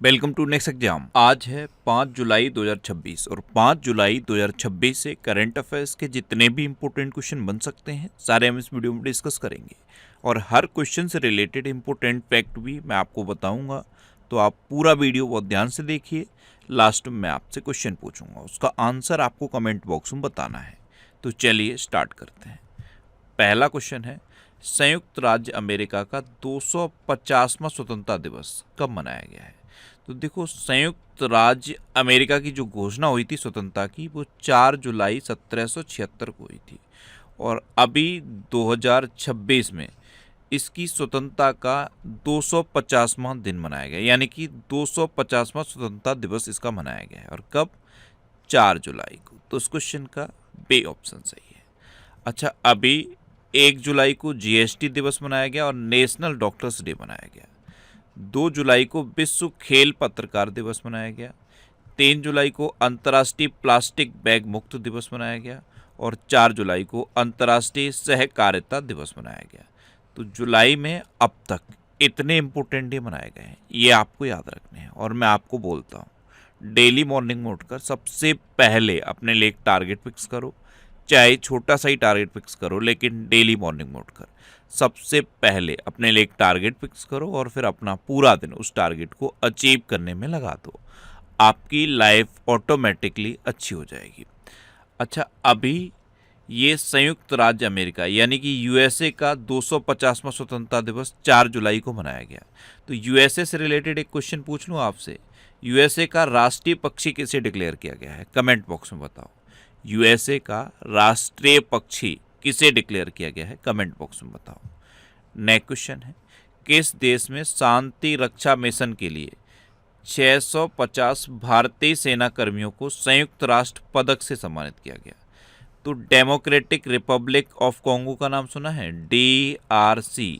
Welcome to next exam. आज है 5 जुलाई 2026 और 5 जुलाई 2026 से करंट अफेयर्स के जितने भी इंपॉर्टेंट क्वेश्चन बन सकते हैं सारे हम इस वीडियो में डिस्कस करेंगे और हर क्वेश्चन से रिलेटेड इंपॉर्टेंट फैक्ट भी मैं आपको बताऊंगा। तो आप पूरा वीडियो बहुत ध्यान से देखिए। लास्ट में मैं आपसे क्वेश्चन पूछूंगा, उसका आंसर आपको कमेंट बॉक्स में बताना है। तो चलिए स्टार्ट करते हैं। पहला क्वेश्चन है, संयुक्त राज्य अमेरिका का 250वां स्वतंत्रता दिवस कब मनाया गया है? तो देखो, संयुक्त राज्य अमेरिका की जो घोषणा हुई थी स्वतंत्रता की, वो 4 जुलाई 1776 को हुई थी और अभी 2026 में इसकी स्वतंत्रता का 250वां दिन मनाया गया, यानी कि 250वां स्वतंत्रता दिवस इसका मनाया गया है। और कब? 4 जुलाई को। तो इस क्वेश्चन का बी ऑप्शन सही है। अच्छा, अभी 1 जुलाई को जीएसटी दिवस मनाया गया और नेशनल डॉक्टर्स डे मनाया गया। 2 जुलाई को विश्व खेल पत्रकार दिवस मनाया गया। 3 जुलाई को अंतर्राष्ट्रीय प्लास्टिक बैग मुक्त दिवस मनाया गया और 4 जुलाई को अंतर्राष्ट्रीय सहकारिता दिवस मनाया गया। तो जुलाई में अब तक इतने इंपॉर्टेंट डे मनाए गए हैं, ये आपको याद रखने हैं। और मैं आपको बोलता हूँ, डेली मॉर्निंग में उठकर सबसे पहले अपने लिए एक टारगेट फिक्स करो, चाहे छोटा सा ही टारगेट फिक्स करो, लेकिन डेली मॉर्निंग में उठकर सबसे पहले अपने लिए एक टारगेट फिक्स करो और फिर अपना पूरा दिन उस टारगेट को अचीव करने में लगा दो। आपकी लाइफ ऑटोमेटिकली अच्छी हो जाएगी। अच्छा, अभी ये संयुक्त राज्य अमेरिका यानी कि यूएसए का 250वां स्वतंत्रता दिवस 4 जुलाई को मनाया गया। तो यूएसए से रिलेटेड एक क्वेश्चन पूछ लूँ आपसे, यूएसए का राष्ट्रीय पक्षी किसे डिक्लेयर किया गया है? कमेंट बॉक्स में बताओ। यूएसए का राष्ट्रीय पक्षी किसे डिक्लेयर किया गया है? कमेंट बॉक्स में बताओ। नेक्स्ट क्वेश्चन है, किस देश में शांति रक्षा मिशन के लिए 650 भारतीय सेना कर्मियों को संयुक्त राष्ट्र पदक से सम्मानित किया गया? तो डेमोक्रेटिक रिपब्लिक ऑफ कॉन्गो का नाम सुना है? DRC,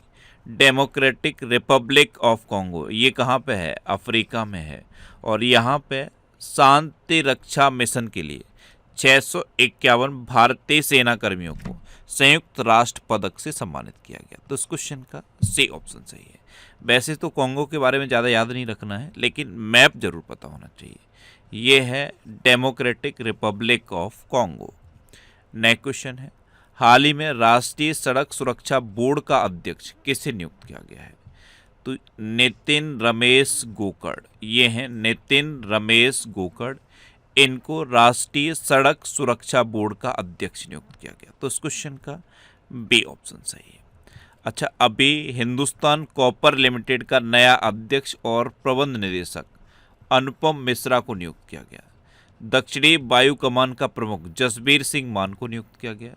democratic Republic of Congo. ये कहाँ पे है? अफ्रीका में है। और यहाँ पे शांति रक्षा मिशन के लिए 651 भारतीय सेना कर्मियों को संयुक्त राष्ट्र पदक से सम्मानित किया गया। तो इस क्वेश्चन का सी ऑप्शन सही है। वैसे तो कॉन्गो के बारे में ज़्यादा याद नहीं रखना है, लेकिन मैप जरूर पता होना चाहिए। ये है democratic Republic of Congo. Next question है, हाल ही में राष्ट्रीय सड़क सुरक्षा बोर्ड का अध्यक्ष किसे नियुक्त किया गया है? तो नितिन रमेश गोकड़, ये हैं नितिन रमेश गोकड़। इनको राष्ट्रीय सड़क सुरक्षा बोर्ड का अध्यक्ष नियुक्त किया गया। तो इस क्वेश्चन का बी ऑप्शन सही है। अच्छा, अभी हिंदुस्तान कॉपर लिमिटेड का नया अध्यक्ष और प्रबंध निदेशक अनुपम मिश्रा को नियुक्त किया गया। दक्षिणी वायु कमान का प्रमुख जसबीर सिंह मान को नियुक्त किया गया।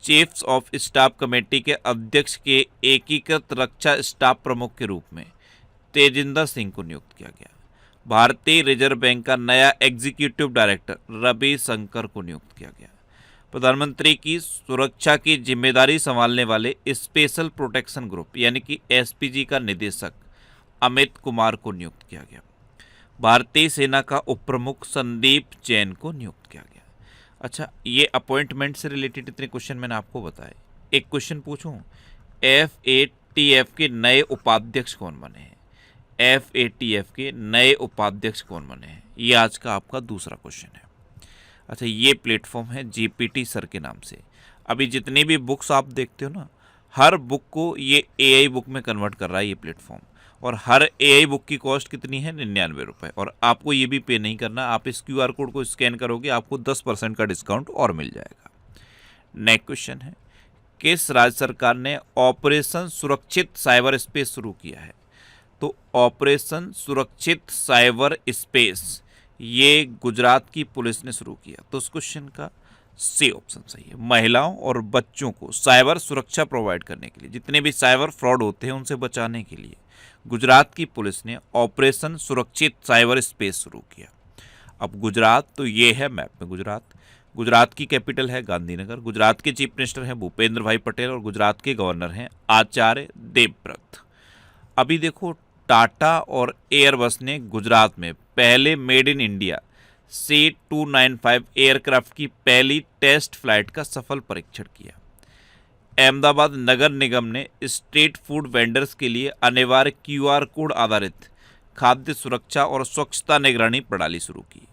चीफ्स ऑफ स्टाफ कमेटी के अध्यक्ष के एकीकृत रक्षा स्टाफ प्रमुख के रूप में तेजिंदर सिंह को नियुक्त किया गया। भारतीय रिजर्व बैंक का नया एग्जीक्यूटिव डायरेक्टर रवि शंकर को नियुक्त किया गया। प्रधानमंत्री की सुरक्षा की जिम्मेदारी संभालने वाले स्पेशल प्रोटेक्शन ग्रुप यानी कि एसपीजी का निदेशक अमित कुमार को नियुक्त किया गया। भारतीय सेना का उप प्रमुख संदीप जैन को नियुक्त किया गया। अच्छा, ये अपॉइंटमेंट से रिलेटेड इतने क्वेश्चन मैंने आपको बताए। एक क्वेश्चन पूछूं, FATF के नए उपाध्यक्ष कौन बने हैं? FATF के नए उपाध्यक्ष कौन बने हैं? ये आज का आपका दूसरा क्वेश्चन है। अच्छा, ये प्लेटफॉर्म है GPT सर के नाम से। अभी जितनी भी बुक्स आप देखते हो ना, हर बुक को ये AI बुक में कन्वर्ट कर रहा है ये प्लेटफॉर्म। और हर AI बुक की कॉस्ट कितनी है? 99 रुपये। और आपको ये भी पे नहीं करना, आप इस QR कोड को स्कैन करोगे, आपको 10% का डिस्काउंट और मिल जाएगा। नेक्स्ट क्वेश्चन है, किस राज्य सरकार ने ऑपरेशन सुरक्षित साइबर स्पेस शुरू किया है? तो ऑपरेशन सुरक्षित साइबर स्पेस ये गुजरात की पुलिस ने शुरू किया। तो उस क्वेश्चन का सी ऑप्शन सही है। महिलाओं और बच्चों को साइबर सुरक्षा प्रोवाइड करने के लिए, जितने भी साइबर फ्रॉड होते हैं उनसे बचाने के लिए गुजरात की पुलिस ने ऑपरेशन सुरक्षित साइबर स्पेस शुरू किया। अब गुजरात तो ये है मैप में गुजरात। गुजरात की कैपिटल है गांधीनगर। गुजरात के चीफ मिनिस्टर हैं भूपेंद्र भाई पटेल और गुजरात के गवर्नर हैं आचार्य देवव्रत। अभी देखो, टाटा और एयरबस ने गुजरात में पहले made in India C295 aircraft की पहली टेस्ट फ्लाइट का सफल परीक्षण किया। अहमदाबाद नगर निगम ने स्ट्रीट फूड वेंडर्स के लिए अनिवार्य QR कोड आधारित खाद्य सुरक्षा और स्वच्छता निगरानी प्रणाली शुरू की।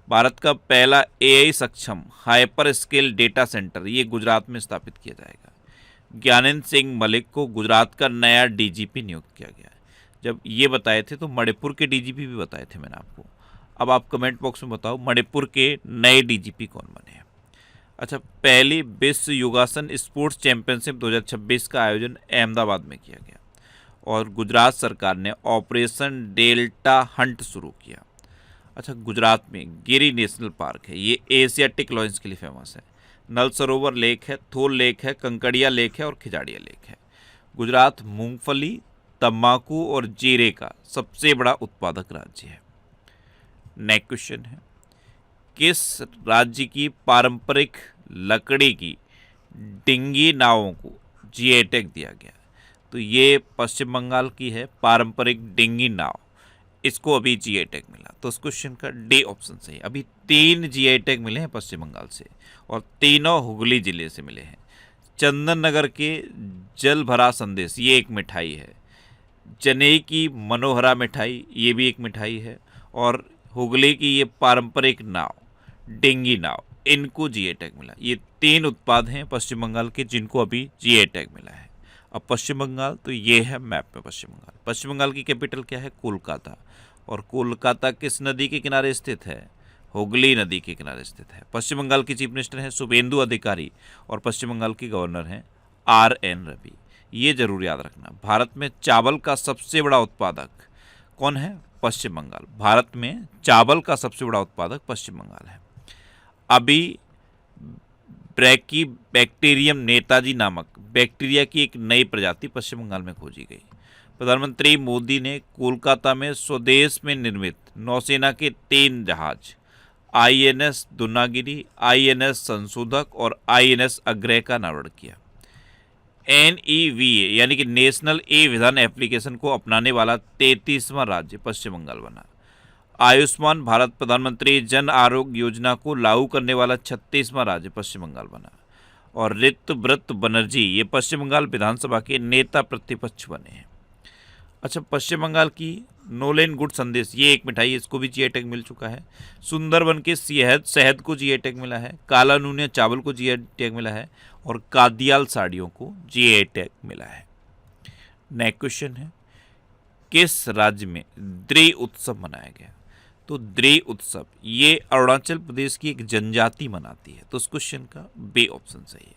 भारत का पहला एआई सक्षम हाइपर स्केल डेटा सेंटर ये गुजरात में स्थापित किया जाएगा। ज्ञानेंद्र सिंह मलिक को गुजरात का नया डीजीपी नियुक्त किया गया है। जब ये बताए थे तो मणिपुर के डीजीपी भी बताए थे मैंने आपको। अब आप कमेंट बॉक्स में बताओ मणिपुर के नए डीजीपी कौन बने हैं। अच्छा, पहली विश्व योगासन स्पोर्ट्स चैंपियनशिप 2026 का आयोजन अहमदाबाद में किया गया और गुजरात सरकार ने ऑपरेशन डेल्टा हंट शुरू किया। अच्छा, गुजरात में गिरी नेशनल पार्क है, ये एशियाटिक लॉयंस के लिए फेमस है। नल सरोवर लेक है, थोल लेक है, कंकड़िया लेक है और खिजाड़िया लेक है। गुजरात मूंगफली, तंबाकू और जीरे का सबसे बड़ा उत्पादक राज्य है। नेक्स्ट क्वेश्चन है, किस राज्य की पारंपरिक लकड़ी की डिंगी नावों को जीआई टैग दिया गया? तो ये पश्चिम बंगाल की है पारंपरिक डिंगी नाव, इसको अभी जीआई टैग मिला। तो उस क्वेश्चन का डी ऑप्शन सही है। अभी 3 जीआई टैग मिले हैं पश्चिम बंगाल से और तीनों हुगली जिले से मिले हैं। चंदन नगर के जल भरा संदेश ये एक मिठाई है। चेन्नई की मनोहरा मिठाई ये भी एक मिठाई है और हुगली की ये पारंपरिक नाव डिंगी नाव, इनको जीआई टैग मिला। ये 3 उत्पाद हैं पश्चिम बंगाल के जिनको अभी जीआई टैग मिला है। अब पश्चिम बंगाल, तो ये है मैप में पश्चिम बंगाल। पश्चिम बंगाल की कैपिटल क्या है? कोलकाता। और कोलकाता किस नदी के किनारे स्थित है? हुगली नदी के किनारे स्थित है। पश्चिम बंगाल की चीफ मिनिस्टर हैं शुभेंदु अधिकारी और पश्चिम बंगाल की गवर्नर हैं RN रवि। ये जरूर याद रखना। भारत में चावल का सबसे बड़ा उत्पादक कौन है? पश्चिम बंगाल। भारत में चावल का सबसे बड़ा उत्पादक पश्चिम बंगाल है। अभी ब्रैकी बैक्टीरियम नेताजी नामक बैक्टीरिया की एक नई प्रजाति पश्चिम बंगाल में खोजी गई। प्रधानमंत्री मोदी ने कोलकाता में स्वदेश में निर्मित नौसेना के 3 जहाज INS दुनागिरी, INS संशोधक और INS अग्रय का अनावरण किया। NEVA यानी कि नेशनल ई विधान एप्लीकेशन को अपनाने वाला 33वां राज्य पश्चिम बंगाल बना। आयुष्मान भारत प्रधानमंत्री जन आरोग्य योजना को लागू करने वाला 36वां राज्य पश्चिम बंगाल बना। और ऋतव्रत बनर्जी ये पश्चिम बंगाल विधानसभा के नेता प्रतिपक्ष बने हैं। अच्छा, पश्चिम बंगाल की नोलेन गुड संदेश ये एक मिठाई, इसको भी जीआई टैग मिल चुका है। सुंदरबन के शहद को जीआई टैग मिला है। काला नूनिया चावल को जीआई टैग मिला है और कादियाल साड़ियों को जीआई टैग मिला है। नेक्स्ट क्वेश्चन है, किस राज्य में द्री उत्सव मनाया गया? तो द्री उत्सव ये अरुणाचल प्रदेश की एक जनजाति मनाती है। तो उस क्वेश्चन का बी ऑप्शन सही है।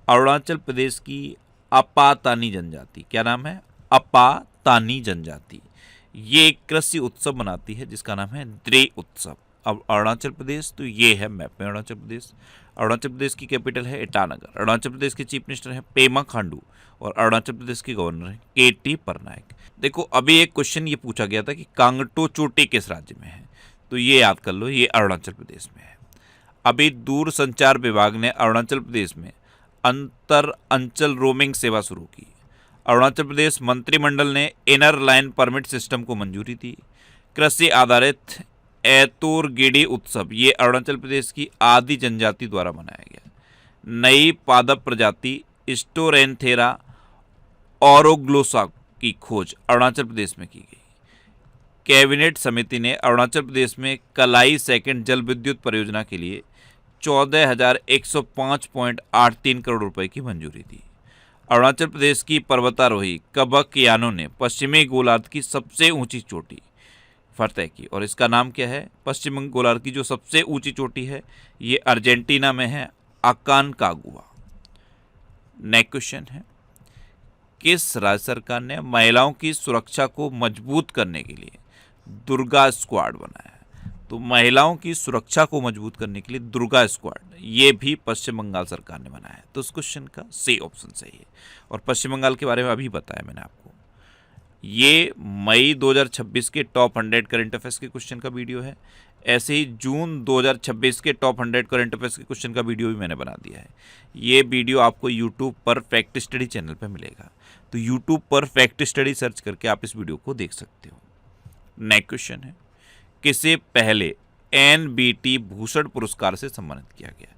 अरुणाचल प्रदेश की अपातानी जनजाति, क्या नाम है? अपातानी जनजाति, ये एक कृषि उत्सव मनाती है जिसका नाम है द्री उत्सव। अब अरुणाचल प्रदेश, तो ये है मैप में अरुणाचल प्रदेश। अरुणाचल प्रदेश की कैपिटल है ईटानगर। अरुणाचल प्रदेश के चीफ मिनिस्टर हैं पेमा खांडू और अरुणाचल प्रदेश के गवर्नर हैं KT पटनायक। देखो, अभी एक क्वेश्चन ये पूछा गया था कि कांगटो चोटी किस राज्य में है? तो ये याद कर लो, ये अरुणाचल प्रदेश में है। अभी दूरसंचार विभाग ने अरुणाचल प्रदेश में अंतर अंचल रोमिंग सेवा शुरू की। अरुणाचल प्रदेश मंत्रिमंडल ने इनर लाइन परमिट सिस्टम को मंजूरी दी। कृषि आधारित ऐतोरगिडी उत्सव ये अरुणाचल प्रदेश की आदि जनजाति द्वारा मनाया गया। नई पादप प्रजाति स्टोरेंथेरा ऑरोग्लोसा की खोज अरुणाचल प्रदेश में की गई। कैबिनेट समिति ने अरुणाचल प्रदेश में कलाई सेकंड जल विद्युत परियोजना के लिए 14,105.83 करोड़ रुपए की मंजूरी दी। अरुणाचल प्रदेश की पर्वतारोही कबक यानो ने पश्चिमी गोलार्ध की सबसे ऊंची चोटी फतह की और इसका नाम क्या है? पश्चिमी गोलार्ध की जो सबसे ऊंची चोटी है ये अर्जेंटीना में है, अकानकागुआ। नेक्स्ट क्वेश्चन है, किस राज्य सरकार ने महिलाओं की सुरक्षा को मजबूत करने के लिए दुर्गा स्क्वाड बनाया है? तो महिलाओं की सुरक्षा को मजबूत करने के लिए दुर्गा स्क्वाड ये भी पश्चिम बंगाल सरकार ने बनाया है। तो उस क्वेश्चन का सी ऑप्शन सही है। और पश्चिम बंगाल के बारे में अभी बताया मैंने आपको। ये मई 2026 के टॉप 100 करंट अफेयर्स के क्वेश्चन का वीडियो है। ऐसे ही जून 2026 के टॉप 100 करंट अफेयर्स के क्वेश्चन का वीडियो भी मैंने बना दिया है। ये वीडियो आपको यूट्यूब पर फैक्ट स्टडी चैनल पर मिलेगा। तो यूट्यूब पर फैक्ट स्टडी सर्च करके आप इस वीडियो को देख सकते हो। नेक्स्ट क्वेश्चन है, किसे पहले NBT भूषण पुरस्कार से सम्मानित किया गया?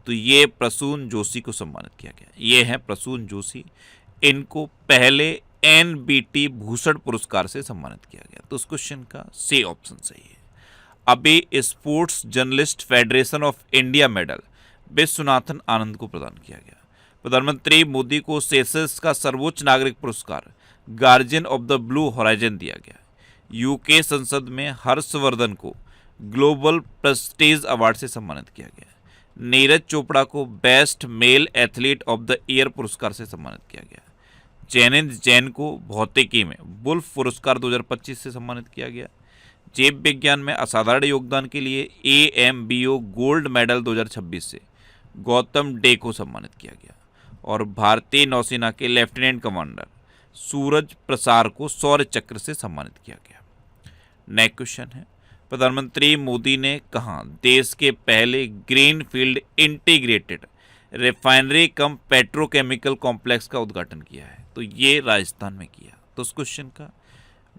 तो ये प्रसून जोशी को सम्मानित किया गया। ये है प्रसून जोशी, इनको पहले NBT भूषण पुरस्कार से सम्मानित किया गया? तो उस क्वेश्चन का सी ऑप्शन सही है। अभी sports journalist federation of India medal Viswanathan Anand को प्रदान किया गया। प्रधानमंत्री मोदी को सेशल्स का सर्वोच्च नागरिक पुरस्कार guardian of the blue horizon दिया गया। यूके संसद में हर्षवर्धन को ग्लोबल प्रेस्टीज अवार्ड से सम्मानित किया गया। नीरज चोपड़ा को best male athlete of the year पुरस्कार से सम्मानित किया गया। जैनेंद्र जैन को भौतिकी में वुल्फ पुरस्कार 2025 से सम्मानित किया गया। जीव विज्ञान में असाधारण योगदान के लिए AMBO गोल्ड मेडल 2026 से गौतम डे को सम्मानित किया गया। और भारतीय नौसेना के लेफ्टिनेंट कमांडर सूरज प्रसार को शौर्य चक्र से सम्मानित किया गया। नेक्स्ट क्वेश्चन है, प्रधानमंत्री मोदी ने कहाँ देश के पहले ग्रीन फील्ड इंटीग्रेटेड रिफाइनरी कम पेट्रोकेमिकल कॉम्प्लेक्स का उद्घाटन किया है? तो ये राजस्थान में किया। तो उस क्वेश्चन का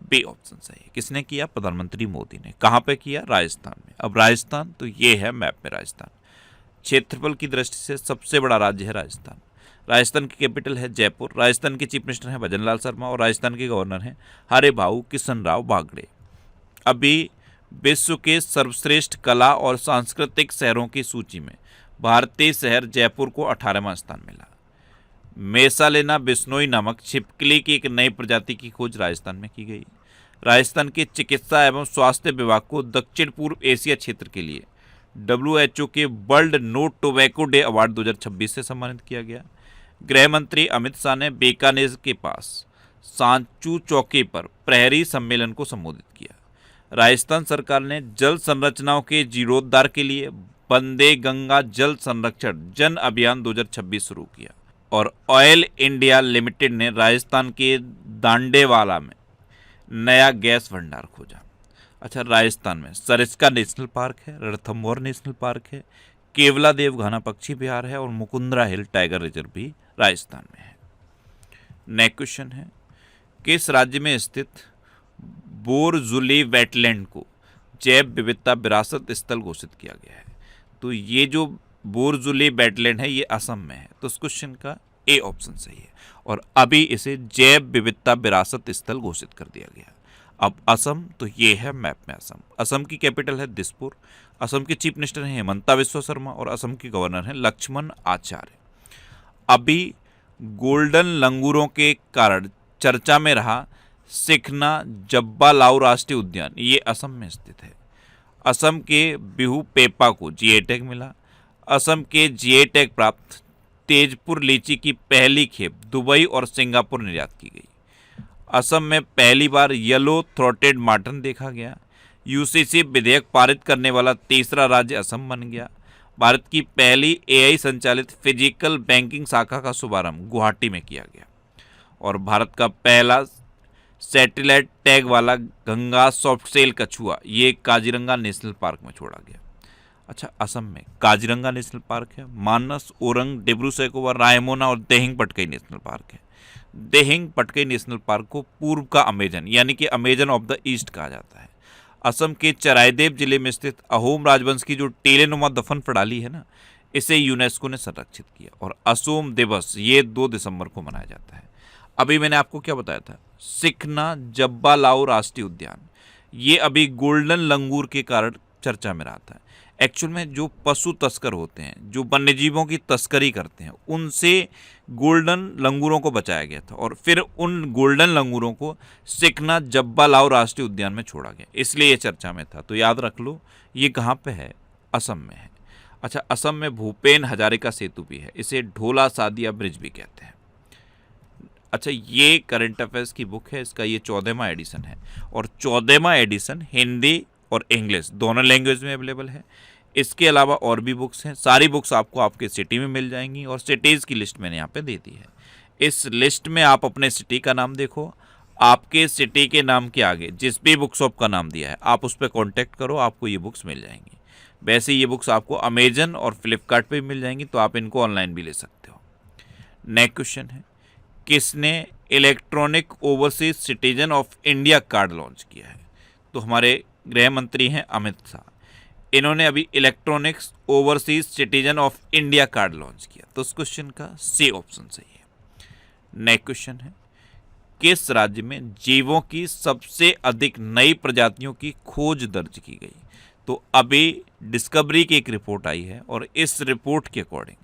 बी ऑप्शन सही है। किसने किया? प्रधानमंत्री मोदी ने। कहाँ पे किया? राजस्थान में। अब राजस्थान तो ये है मैप में राजस्थान। क्षेत्रफल की दृष्टि से सबसे बड़ा राज्य है राजस्थान। राजस्थान की कैपिटल है जयपुर। राजस्थान के चीफ मिनिस्टर हैं भजनलाल शर्मा और राजस्थान के गवर्नर हैं हरिभाऊ किशन राव बागड़े। अभी विश्व के सर्वश्रेष्ठ कला और सांस्कृतिक शहरों की सूची में भारतीय शहर जयपुर को 18वां स्थान मिला। मेसालेना बिश्नोई नामक छिपकली की एक नई प्रजाति की खोज राजस्थान में की गई। राजस्थान के चिकित्सा एवं स्वास्थ्य विभाग को दक्षिण पूर्व एशिया क्षेत्र के लिए WHO के World No Tobacco Day award 2026 से सम्मानित किया गया। गृह मंत्री अमित शाह ने बीकानेर के पास सांचू चौकी पर प्रहरी सम्मेलन को संबोधित किया। राजस्थान सरकार ने जल संरचनाओं के जीर्णोद्धार के लिए वंदे गंगा जल संरक्षण जन अभियान 2026 शुरू किया। और ऑयल इंडिया लिमिटेड ने राजस्थान के दांडेवाला में नया गैस भंडार खोजा। अच्छा, राजस्थान में सरिस्का नेशनल पार्क है, रणथंभौर नेशनल पार्क है, केवला देवघाना पक्षी विहार है और मुकुंदरा हिल टाइगर रिजर्व भी राजस्थान में है। नेक्स्ट क्वेश्चन है, किस राज्य में स्थित बोरजुली वेटलैंड को जैव विविधता विरासत स्थल घोषित किया गया है? तो ये जो बोरजुली वेटलैंड है ये असम में है। तो इस क्वेश्चन का ए ऑप्शन सही है और अभी इसे जैव विविधता विरासत स्थल घोषित कर दिया गया। अब असम तो ये है मैप में असम। असम की कैपिटल है दिसपुर। असम के चीफ मिनिस्टर हैं हेमंता बिस्वा शर्मा और असम के गवर्नर हैं लक्ष्मण आचार्य। अभी गोल्डन लंगूरों के कारण चर्चा में रहा सिखना जब्बा लाऊ राष्ट्रीय उद्यान, ये असम में स्थित है। असम के बिहू पेपा को GI टैग मिला। असम के GI टैग प्राप्त तेजपुर लीची की पहली खेप दुबई और सिंगापुर निर्यात की गई। असम में पहली बार येलो थ्रोटेड मार्टन देखा गया। UCC विधेयक पारित करने वाला तीसरा राज्य असम बन गया। भारत की पहली AI संचालित फिजिकल बैंकिंग शाखा का शुभारंभ गुवाहाटी में किया गया। और भारत का पहला सैटेलाइट टैग वाला गंगा सॉफ्टसेल कछुआ ये काजीरंगा नेशनल पार्क में छोड़ा गया। अच्छा, असम में काजीरंगा नेशनल पार्क है, मानस, ओरंग, डिब्रू सैखोवा, रायमोना और देहिंग पटकई नेशनल पार्क है। देहिंग पटकई नेशनल पार्क को पूर्व का अमेजन यानी कि अमेजन ऑफ द ईस्ट कहा जाता है। असम के चराइदेव जिले में स्थित अहोम राजवंश की जो टीलेनुमा दफन प्रणाली है ना, इसे यूनेस्को ने संरक्षित किया। और असोम दिवस ये 2 दिसंबर को मनाया जाता है। अभी मैंने आपको क्या बताया था, सिखना जब्बा लाऊ राष्ट्रीय उद्यान, ये अभी गोल्डन लंगूर के कारण चर्चा में रहा था। एक्चुअल में जो पशु तस्कर होते हैं, जो वन्यजीवों की तस्करी करते हैं, उनसे गोल्डन लंगूरों को बचाया गया था और फिर उन गोल्डन लंगूरों को सिखना जब्बा लाऊ राष्ट्रीय उद्यान में छोड़ा गया, इसलिए ये चर्चा में था। तो याद रख लो ये कहाँ पे है? असम में है। अच्छा, असम में भूपेन हजारिका सेतु भी है, इसे ढोला सादिया ब्रिज भी कहते हैं। अच्छा, ये करंट अफेयर्स की बुक है, इसका ये 14वां एडिशन है और 14वां एडिशन हिंदी और इंग्लिश दोनों लैंग्वेज में अवेलेबल है। इसके अलावा और भी बुक्स हैं, सारी बुक्स आपको आपके सिटी में मिल जाएंगी और सिटीज़ की लिस्ट मैंने यहाँ पे दे दी है। इस लिस्ट में आप अपने सिटी का नाम देखो, आपके सिटी के नाम के आगे जिस भी बुक शॉप का नाम दिया है आप उस पर कॉन्टैक्ट करो, आपको ये बुक्स मिल जाएंगी। वैसे ये बुक्स आपको अमेजन और फ्लिपकार्ट पे मिल जाएंगी, तो आप इनको ऑनलाइन भी ले सकते हो। नेक्स्ट क्वेश्चन है, किसने electronic overseas citizen of India card launch किया है? तो हमारे गृह मंत्री हैं अमित शाह, इन्होंने अभी electronics overseas citizen of India card launch किया। तो उस क्वेश्चन का सी ऑप्शन सही है। नेक्स्ट क्वेश्चन है, किस राज्य में जीवों की सबसे अधिक नई प्रजातियों की खोज दर्ज की गई? तो अभी डिस्कवरी की एक रिपोर्ट आई है और इस रिपोर्ट के अकॉर्डिंग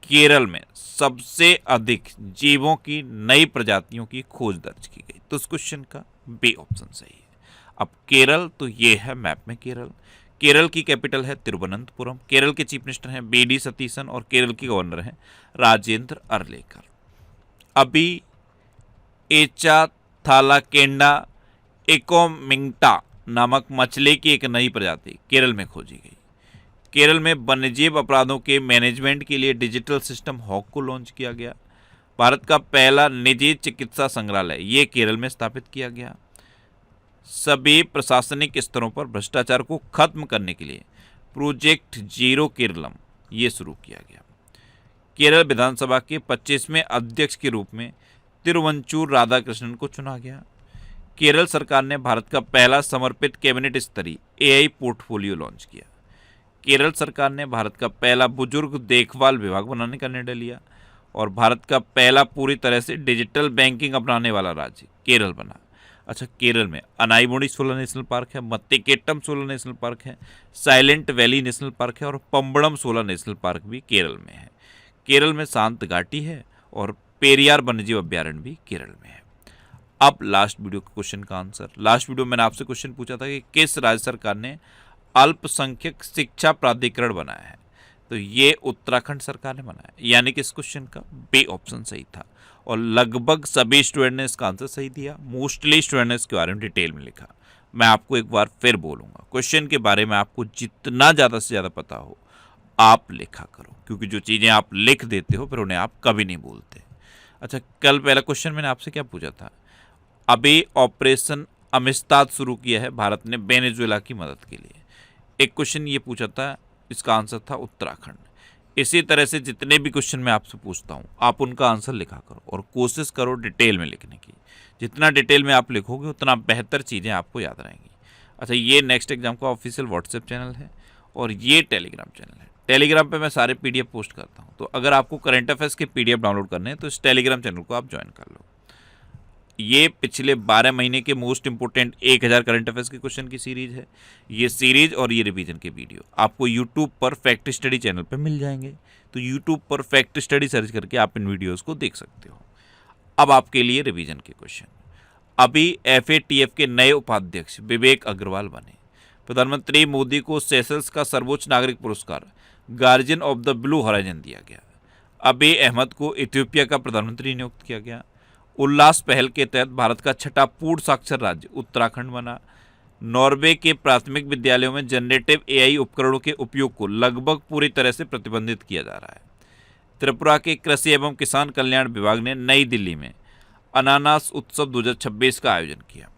केरल में सबसे अधिक जीवों की नई प्रजातियों की खोज दर्ज की गई। तो इस क्वेश्चन का बी ऑप्शन सही है। अब केरल, तो ये है मैप में केरल। केरल की कैपिटल है तिरुवनंतपुरम। केरल के चीफ मिनिस्टर हैं बीडी सतीशन और केरल के गवर्नर हैं राजेंद्र अर्लेकर। अभी एचा थालाकेंडा एकोमिंगटा नामक मछली की एक नई प्रजाति केरल में खोजी गई। केरल में वन्यजीव अपराधों के मैनेजमेंट के लिए डिजिटल सिस्टम हॉक को लॉन्च किया गया। भारत का पहला निजी चिकित्सा संग्रहालय ये केरल में स्थापित किया गया। सभी प्रशासनिक स्तरों पर भ्रष्टाचार को खत्म करने के लिए प्रोजेक्ट जीरो केरलम ये शुरू किया गया। केरल विधानसभा के 25वें अध्यक्ष के रूप में तिरुवंचूर राधाकृष्णन को चुना गया। केरल सरकार ने भारत का पहला समर्पित कैबिनेट स्तरीय एआई पोर्टफोलियो लॉन्च किया। केरल सरकार ने भारत का पहला बुजुर्ग देखभाल विभाग बनाने का निर्णय लिया और भारत का पहला पूरी तरह से डिजिटल बैंकिंग अपनाने वाला राज्य केरल बना। अच्छा, केरल में अनाईमुडी सोलर नेशनल पार्क है, मत्तिकेट्टम सोलर नेशनल पार्क है, साइलेंट वैली नेशनल पार्क है और पंबड़म सोलर नेशनल पार्क भी केरल में है। केरल में शांत घाटी है और पेरियार वन्यजीव अभ्यारण्य भी केरल में है। अब लास्ट वीडियो के क्वेश्चन का आंसर। लास्ट वीडियो में मैंने आपसे क्वेश्चन पूछा था कि किस राज्य सरकार ने अल्पसंख्यक शिक्षा प्राधिकरण बनाया है? तो ये उत्तराखंड सरकार ने बनाया, यानी कि इस क्वेश्चन का बी ऑप्शन सही था और लगभग सभी स्टूडेंट ने इसका आंसर सही दिया। मोस्टली स्टूडेंट ने इसके बारे में डिटेल में लिखा। मैं आपको एक बार फिर बोलूँगा, क्वेश्चन के बारे में आपको जितना ज़्यादा से ज़्यादा पता हो आप लिखा करो, क्योंकि जो चीज़ें आप लिख देते हो फिर उन्हें आप कभी नहीं भूलते। अच्छा, कल पहला क्वेश्चन मैंने आपसे क्या पूछा था? अभी ऑपरेशन अमिस्ताद शुरू किया है भारत ने वेनेजुएला की मदद के लिए। एक क्वेश्चन ये पूछा था, इसका आंसर था उत्तराखंड। इसी तरह से जितने भी क्वेश्चन मैं आपसे पूछता हूँ आप उनका आंसर लिखा करो और कोशिश करो डिटेल में लिखने की। जितना डिटेल में आप लिखोगे उतना बेहतर चीज़ें आपको याद रहेंगी। अच्छा, ये नेक्स्ट एग्जाम का ऑफिशियल व्हाट्सएप चैनल है और ये टेलीग्राम चैनल है। टेलीग्राम पे मैं सारे पीडीएफ पोस्ट करता हूँ, तो अगर आपको करंट अफेयर्स के पीडीएफ डाउनलोड करने हैं तो इस टेलीग्राम चैनल को आप ज्वाइन कर लो। ये पिछले 12 महीने के मोस्ट इंपोर्टेंट 1000 करंट अफेयर्स के क्वेश्चन की सीरीज है। ये सीरीज और ये रिवीजन के वीडियो आपको यूट्यूब पर फैक्ट स्टडी चैनल पर मिल जाएंगे। तो यूट्यूब पर फैक्ट स्टडी सर्च करके आप इन वीडियोस को देख सकते हो। अब आपके लिए रिवीजन के क्वेश्चन। अभी FATF के नए उपाध्यक्ष विवेक अग्रवाल बने। प्रधानमंत्री मोदी को सेशल्स का सर्वोच्च नागरिक पुरस्कार guardian of the blue horizon दिया गया। अबी अहमद को इथियोपिया का प्रधानमंत्री नियुक्त किया गया। उल्लास पहल के तहत भारत का छठा पूर्ण साक्षर राज्य उत्तराखंड बना। नॉर्वे के प्राथमिक विद्यालयों में जनरेटिव AI उपकरणों के उपयोग को लगभग पूरी तरह से प्रतिबंधित किया जा रहा है। त्रिपुरा के कृषि एवं किसान कल्याण विभाग ने नई दिल्ली में अनानास उत्सव 2026 का आयोजन किया।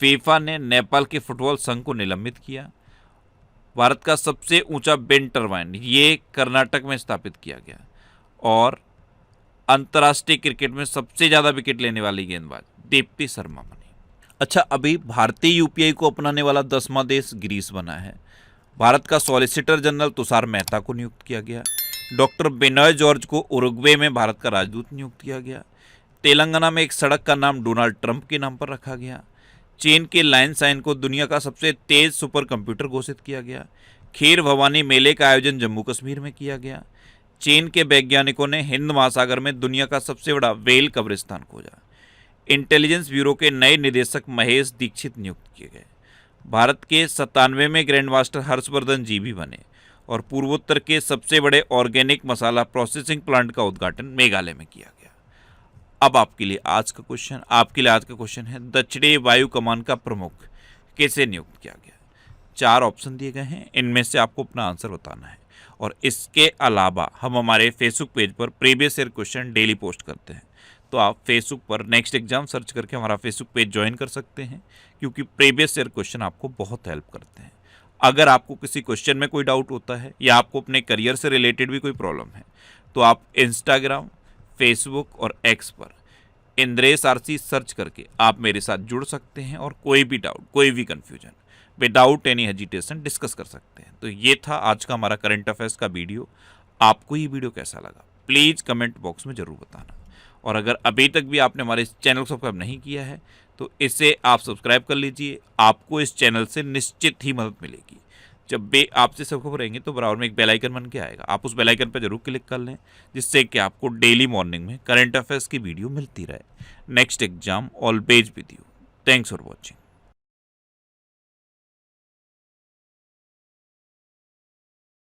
फीफा ने नेपाल के फुटबॉल संघ को निलंबित किया। भारत का सबसे ऊंचा विंड टरबाइन ये कर्नाटक में स्थापित किया गया। और अंतर्राष्ट्रीय क्रिकेट में सबसे ज़्यादा विकेट लेने वाली गेंदबाज दीप्ति शर्मा बनी। अच्छा, अभी भारतीय UPI को अपनाने वाला 10वां देश ग्रीस बना है। भारत का सॉलिसिटर जनरल तुषार मेहता को नियुक्त किया गया। डॉक्टर बिनॉय जॉर्ज को उरुग्वे में भारत का राजदूत नियुक्त किया गया। तेलंगाना में एक सड़क का नाम डोनाल्ड ट्रंप के नाम पर रखा गया। चीन के लायनसाइन को दुनिया का सबसे तेज सुपर कंप्यूटर घोषित किया गया। खीर भवानी मेले का आयोजन जम्मू कश्मीर में किया गया। चीन के वैज्ञानिकों ने हिंद महासागर में दुनिया का सबसे बड़ा व्हेल कब्रिस्तान खोजा। इंटेलिजेंस ब्यूरो के नए निदेशक महेश दीक्षित नियुक्त किए गए। भारत के 97वें ग्रैंड मास्टर हर्षवर्धन जी भी बने और पूर्वोत्तर के सबसे बड़े ऑर्गेनिक मसाला प्रोसेसिंग प्लांट का उद्घाटन मेघालय में किया गया। अब आपके लिए आज का क्वेश्चन है, दक्षिणी वायु कमान का प्रमुख कैसे नियुक्त किया गया? 4 ऑप्शन दिए गए हैं, इनमें से आपको अपना आंसर बताना है। और इसके अलावा हम हमारे फेसबुक पेज पर previous year question daily post करते हैं, तो आप फेसबुक पर नेक्स्ट एग्जाम सर्च करके हमारा फेसबुक पेज ज्वाइन कर सकते हैं, क्योंकि प्रीवियस ईयर क्वेश्चन आपको बहुत हेल्प करते हैं। अगर आपको किसी क्वेश्चन में कोई डाउट होता है या आपको अपने करियर से रिलेटेड भी कोई प्रॉब्लम है, तो आप इंस्टाग्राम, फेसबुक और X पर इंद्रेश RC सर्च करके आप मेरे साथ जुड़ सकते हैं और कोई भी डाउट, कोई भी confusion without any hesitation discuss कर सकते हैं। तो ये था आज का हमारा करंट अफेयर्स का वीडियो। आपको ये वीडियो कैसा लगा प्लीज़ कमेंट बॉक्स में ज़रूर बताना। और अगर अभी तक भी आपने हमारे इस चैनल को सब्सक्राइब नहीं किया है तो इसे आप सब्सक्राइब कर लीजिए। आपको इस चैनल से निश्चित ही मदद मिलेगी। जब भी आपसे सब खबर रहेंगे तो बराबर में एक बेल आइकन बन के आएगा, आप उस बेल आइकन पर जरूर क्लिक कर लें, जिससे कि आपको डेली मॉर्निंग में करंट अफेयर्स की वीडियो मिलती रहे। Next exam always with you. Thanks for watching.